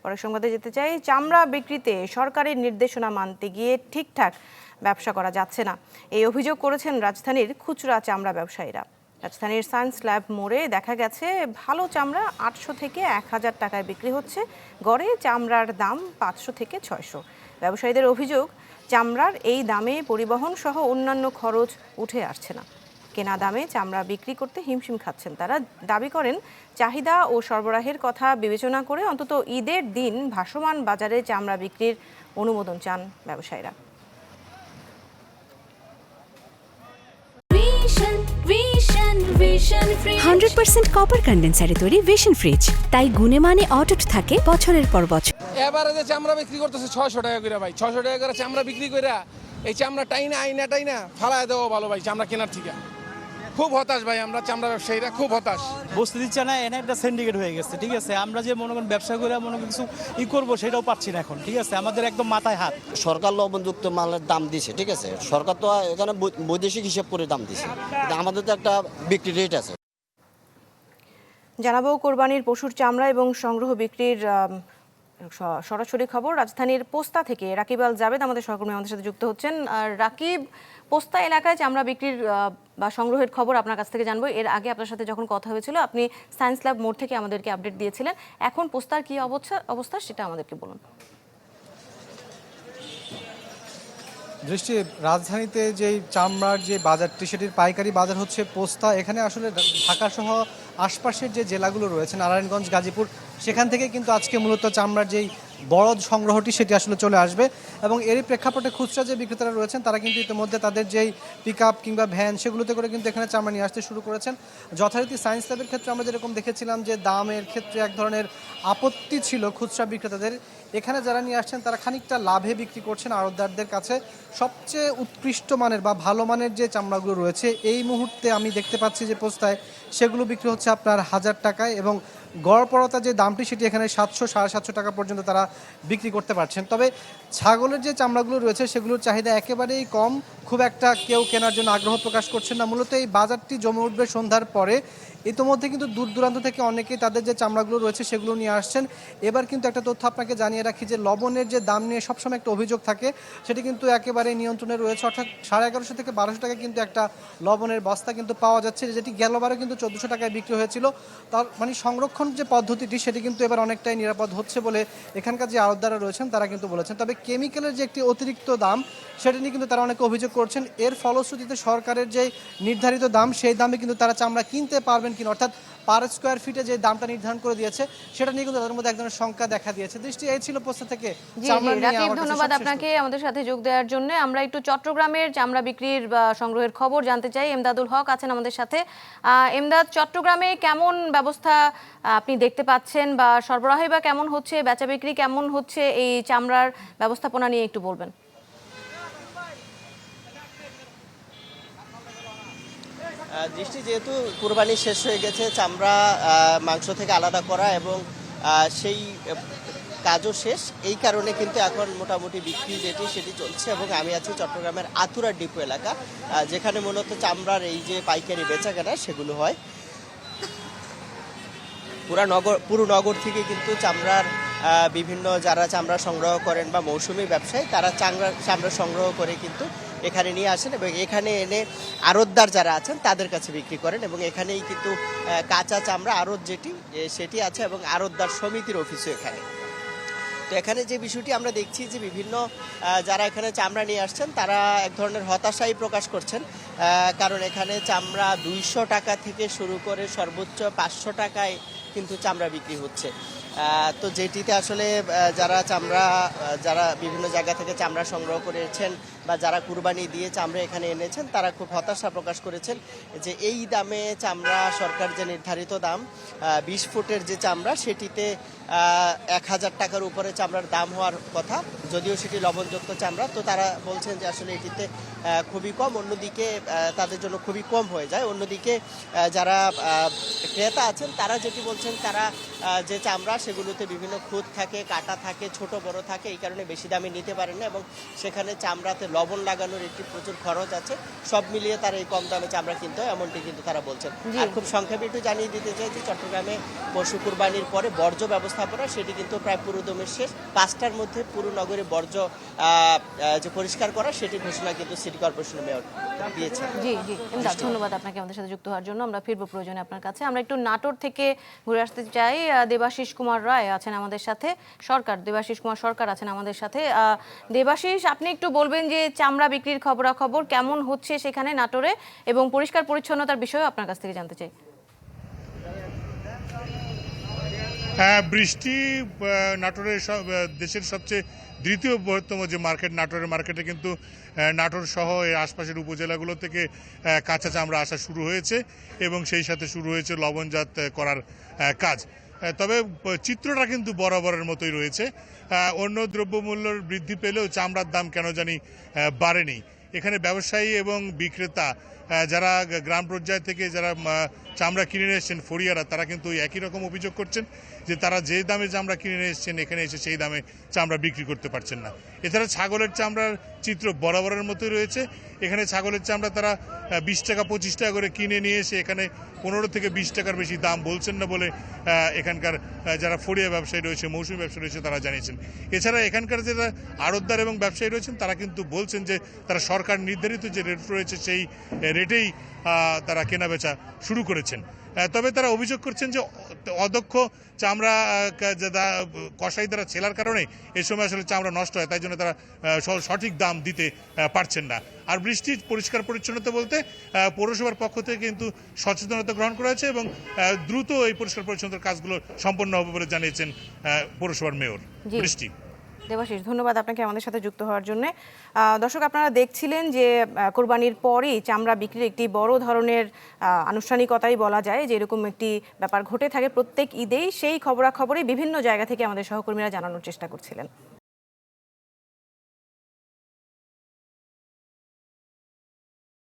পরের সংবাদে যেতে চাই। চামড়া বিক্রিতে সরকারের নির্দেশনা মানতে গিয়ে ঠিকঠাক ব্যবসা করা যাচ্ছে না, এই অভিযোগ করেছেন রাজধানীর খুচরা চামড়া ব্যবসায়ীরা। রাজধানীর সায়েন্স ল্যাব মোড়ে দেখা গেছে ভালো চামড়া 800 থেকে 1000 টাকায় বিক্রি হচ্ছে, গড়ে চামড়ার দাম 500 থেকে 600। ব্যবসায়ীদের অভিযোগ, চামড়ার এই দামে পরিবহন সহ অন্যান্য খরচ উঠে আসছে না। কেনা দামে চামড়া বিক্রি করতে হিমশিম খাচ্ছেন তারা। দাবি করেন, চাহিদা ও সরবরাহের কথা বিবেচনা করে অন্তত ঈদের দিন ভাসমান বাজারে চামড়া বিক্রির অনুমোদন চান ব্যবসায়ীরা। 100% কপার কন্ডেন্সারে তৈরি ভিশন ফ্রিজ, তাই গুণে মানে অটুট থাকে বছরের পর বছর। এবারে যে চামড়া বিক্রি করতেছে 600 টাকা করে ভাই, 600 টাকা করে চামড়া বিক্রি করে এই চামড়া টাইনা আইনা ফালায় দেওয়া ভালো ভাই চামড়া কেনার থেকে। খুব হতাশ ভাই, আমরা চামড়া ব্যবসায়ীরা খুব হতাশ। বসতে দিচ্ছে না, এনে একটা সিন্ডিকেট হয়ে গেছে। ঠিক আছে, আমরা যে মনে করেন ব্যবসা করে মনে করেন কিছু করবো সেটাও পাচ্ছি না এখন। ঠিক আছে, আমাদের একদম মাথায় হাত। সরকার লবণযুক্ত মালের দাম দিছে, ঠিক আছে, সরকার তো এখানে বৈদেশিক হিসাব করে দাম দিছে, আমাদের তো একটা বিক্রি রেট আছে। জানাবো কোরবানির পশুর চামড়া এবং সংগ্রহ বিক্রির সরাসরি খবর রাজধানীর পোস্তা থেকে। রাকিব আল জাবেদ আমাদের সহকর্মী আমাদের সাথে যুক্ত হচ্ছেন। রাকিব, পোস্তা এলাকায় চামড়া বিক্রির বা সংগ্রহের খবর আপনার কাছ থেকে জানবো। এর আগে আপনার সাথে যখন কথা হয়েছিল আপনি সায়েন্স ল্যাব মোড় থেকে আমাদেরকে আপডেট দিয়েছিলেন। এখন পোস্তার কি অবস্থা সেটা আমাদেরকে বলুন। দৃষ্টি, রাজধানীতে যে চামড়ার যে বাজারটি সেটির পাইকারি বাজার হচ্ছে পোস্তা। এখানে আসলে ঢাকা সহ আশপাশের যে জেলাগুলো রয়েছে, নারায়ণগঞ্জ, গাজীপুর, সেখান থেকে কিন্তু আজকে মূলত চামড়ার যেই বড় সংগ্রহটি সেটি আসলে চলে আসবে। এবং এরই প্রেক্ষাপটে খুচরা যে বিক্রেতারা রয়েছেন তারা কিন্তু ইতিমধ্যে তাদের যেই পিক আপ কিংবা ভ্যান সেগুলোতে করে কিন্তু এখানে চামড়া নিয়ে আসতে শুরু করেছেন। যথারীতি সায়েন্স ল্যাবের ক্ষেত্রে আমরা যেরকম দেখেছিলাম যে দামের ক্ষেত্রে এক ধরনের আপত্তি ছিল খুচরা বিক্রেতাদের, এখানে যারা নিয়ে আসছেন তারা খানিকটা লাভে বিক্রি করছেন আড়তদারদের কাছে। সবচেয়ে উৎকৃষ্ট মানের বা ভালো মানের যে চামড়াগুলো রয়েছে এই মুহূর্তে আমি দেখতে পাচ্ছি যে পোস্তায় সেগুলো বিক্রি হচ্ছে আপনার 1000 টাকায়, এবং গড়পড়তা যে দামটি সেটি এখানে 700 750 টাকা পর্যন্ত তারা বিক্রি করতে পারছেন। তবে ছাগলের যে চামড়াগুলো রয়েছে সেগুলোর চাহিদা একেবারেই কম, খুব একটা কেউ কেনার জন্য আগ্রহ প্রকাশ করছেন না। মূলত এই বাজারটি জমে উঠবে সন্ধ্যার পরে। ইতিমধ্যে কিন্তু দূর দূরান্ত থেকে অনেকেই তাদের যে চামড়াগুলো রয়েছে সেগুলো নিয়ে আসছেন। এবার কিন্তু একটা তথ্য আপনাকে জানিয়ে রাখি যে লবণের যে দাম নিয়ে সবসময় একটা অভিযোগ থাকে, সেটি কিন্তু একেবারে নিয়ন্ত্রণে রয়েছে। অর্থাৎ 1150 থেকে 1200 টাকা কিন্তু একটা লবণের বস্তা কিন্তু পাওয়া যাচ্ছে, যেটি গেলবারে কিন্তু 1400 টাকায় বিক্রি হয়েছিল। তার মানে সংরক্ষণ যে পদ্ধতিটি সেটি কিন্তু এবার অনেকটাই নিরাপদ হচ্ছে বলে এখানকার যে আড়তদাররা রয়েছেন তারা কিন্তু বলেছেন। তবে কেমিক্যালের যে একটি অতিরিক্ত দাম সেটি নিয়ে কিন্তু তারা অনেকে অভিযোগ করছেন। এর ফলশ্রুতিতে সরকারের যে নির্ধারিত দাম সেই দামে কিন্তু তারা চামড়া কিনতে পারবেন কিনা, অর্থাৎ পার স্কোয়ার ফিটে যে দামটা নির্ধারণ করে দিয়েছে সেটা নিয়ে কিন্তু তাদের মধ্যে এক ধরনের শঙ্কা দেখা দিয়েছে। দৃষ্টি, এই ছিল পোস্তা থেকে। ধন্যবাদ আপনাকে আমাদের সাথে যোগ দেওয়ার জন্য। আমরা একটু চট্টগ্রামের চামড়া বিক্রির বা সংগ্রহের খবর জানতে চাই। এমদাদুল হক আছেন আমাদের সাথে। এমদাদ, চট্টগ্রামে কেমন ব্যবস্থা আপনি দেখতে পাচ্ছেন বা সরবরাহ বা কেমন হচ্ছে, বেচা বিক্রি কেমন হচ্ছে, এই চামড়ার ব্যবস্থাপনা নিয়ে একটু বলবেন। দৃষ্টি, যেহেতু কুরবানি শেষ হয়ে গেছে, চামড়া মাংস থেকে আলাদা করা এবং সেই কাজও শেষ, এই কারণে কিন্তু এখন মোটামুটি বিক্রি যেটি সেটি চলছে। এবং আমি আছি চট্টগ্রামের আতুরা ডিপো এলাকা, যেখানে মূলত চামড়ার এই যে পাইকারি বেচাকেনা সেগুলো হয়। পুরো নগর থেকে কিন্তু চামড়ার বিভিন্ন যারা চামড়া সংগ্রহ করেন বা মৌসুমি ব্যবসায়ী তারা চামড়া সংগ্রহ করে কিন্তু এখানে নিয়ে আসেন এবং এখানে এনে আড়তদার যারা আছেন তাদের কাছে বিক্রি করেন। এবং এখানেই কিন্তু কাঁচা চামড়া আড়ত যেটি সেটি আছে এবং আড়তদার সমিতির অফিসও এখানে। তো এখানে যে বিষয়টি আমরা দেখছি যে বিভিন্ন যারা এখানে চামড়া নিয়ে আসছেন তারা এক ধরনের হতাশাই প্রকাশ করছেন, কারণ এখানে চামড়া 200 টাকা থেকে শুরু করে সর্বোচ্চ 500 টাকায় কিন্তু চামড়া বিক্রি হচ্ছে। তো যেটিতে আসলে যারা বিভিন্ন জায়গা থেকে চামড়া সংগ্রহ করেছেন বা যারা কুরবানি দিয়ে চামড়া এখানে এনেছেন তারা খুব হতাশা প্রকাশ করেছেন যে এই দামে চামড়া, সরকার যে নির্ধারিত দাম 20 ফুটের যে চামড়া সেটিতে 1000 টাকার উপরে চামড়ার দাম হওয়ার কথা, যদিও সেটি লবণযুক্ত চামড়া। তো তারা বলছেন যে আসলে এটিতে খুবই কম, অন্যদিকে তাদের জন্য খুবই কম হয়ে যায়। অন্যদিকে যারা ক্রেতা আছেন তারা যেটি বলছেন, তারা যে চামড়া সেগুলোতে বিভিন্ন খুঁত থাকে, কাটা থাকে, ছোট বড় থাকে, এই কারণে বেশি দামে নিতে পারেন না এবং সেখানে চামড়াতে লবণ লাগানোর একটি প্রচুর খরচ আছে। সব মিলিয়ে তারা এই কম দামে চামড়া কিনতে হয়, এমনটি কিন্তু তারা বলছেন। আর খুব সংক্ষেপে একটু জানিয়ে দিতে চাই যে চট্টগ্রামে পশু কুরবানির পরে বর্জ্য ব্যবস্থাপনা সেটি কিন্তু প্রায় পুরোদমে শেষ। 5টার মধ্যে পুরো নগরে বর্জ্য যে পরিষ্কার করা সেটি ঘোষণা কিন্তু সিটি কর্পোরেশনের মেয়র দিয়েছে। জি জি ইমদাদ, ধন্যবাদ আপনাকে আমাদের সাথে যুক্ত হওয়ার জন্য। আমরা ফিরবো প্রয়োজনে আপনার কাছে। আমরা একটু নাটোর থেকে ঘুরে আসতে চাই। দেবাশিস কুমার রায় আছেন আমাদের সাথে, দেবাশিস কুমার সরকার আছেন আমাদের সাথে। দেবাশিস, আপনি একটু বলবেন যে চামড়া বিক্রির খবরাখবর কেমন হচ্ছে সেখানে নাটোরে, এবং পরিষ্কার পরিচ্ছন্নতার বিষয়েও আপনার কাছ থেকে জানতে চাই। হ্যাঁ, বৃষ্টি নাটোরের দেশের সবচেয়ে দ্বিতীয় বৃহত্তম যে মার্কেট, নাটোরের মার্কেটে কিন্তু নাটোর সহ এর আশপাশের উপজেলাগুলো থেকে কাঁচা চামড়া আসা শুরু হয়েছে এবং সেই সাথে শুরু হয়েছে লবণজাত করার কাজ। তবে চিত্রটা কিন্তু বরাবরের মতোই রয়েছে। অন্য দ্রব্যমূল্যের বৃদ্ধি পেলেও চামড়ার দাম কেন জানি বাড়েনি। এখানে ব্যবসায়ী এবং বিক্রেতা যারা গ্রাম পর্যায় থেকে যারা চামড়া কিনে নিয়ে এসছেন, ফড়িয়ারা, তারা কিন্তু একই রকম অভিযোগ করছেন যে তারা যে দামে চামড়া কিনে নিয়ে এসছেন এখানে এসে সেই দামে চামড়া বিক্রি করতে পারছেন না। এছাড়া ছাগলের চামড়ার চিত্র বরাবরের মতোই রয়েছে। এখানে ছাগলের চামড়া তারা 20 টাকা 25 টাকা করে কিনে নিয়ে এসে এখানে 15 থেকে 20 টাকার বেশি দাম বলছেন না বলে এখানকার যারা ফড়িয়া ব্যবসায়ী রয়েছে, মৌসুমী ব্যবসায়ী রয়েছে, তারা জানিয়েছেন। এছাড়া এখানকার যারা আড়তদার এবং ব্যবসায়ী রয়েছেন তারা কিন্তু বলছেন যে তারা সরকার নির্ধারিত যে রেট রয়েছে সেই রেটেই তারা কেনাবেচা শুরু করেছেন। তবে তারা অভিযোগ করছেন যে অদক্ষ চামড়া কসাই দ্বারা ছেলার কারণে এই সময় আসলে চামড়া নষ্ট হয়, তাই জন্য তারা সঠিক দাম দিতে পারছেন না। আর বৃষ্টির পরিষ্কার পরিচ্ছন্নতা বলতে পৌরসভার পক্ষ থেকে কিন্তু সচেতনতা গ্রহণ করা হয়েছে এবং দ্রুত এই পরিষ্কার পরিচ্ছন্নতার কাজগুলো সম্পন্ন হবে বলে জানিয়েছেন পৌরসভার মেয়র। বৃষ্টি। দেবাশিস, ধন্যবাদ আপনাকে আমাদের সাথে যুক্ত হওয়ার জন্য। দর্শক, আপনারা দেখছিলেন যে কোরবানির পরই চামড়া বিক্রির একটি বড় ধরনের আনুষ্ঠানিকতাই বলা যায় যে এরকম একটি ব্যাপার ঘটে থাকে প্রত্যেক ঈদেই। সেই খবরাখবরই বিভিন্ন জায়গা থেকে আমাদের সহকর্মীরা জানানোর চেষ্টা করছিলেন।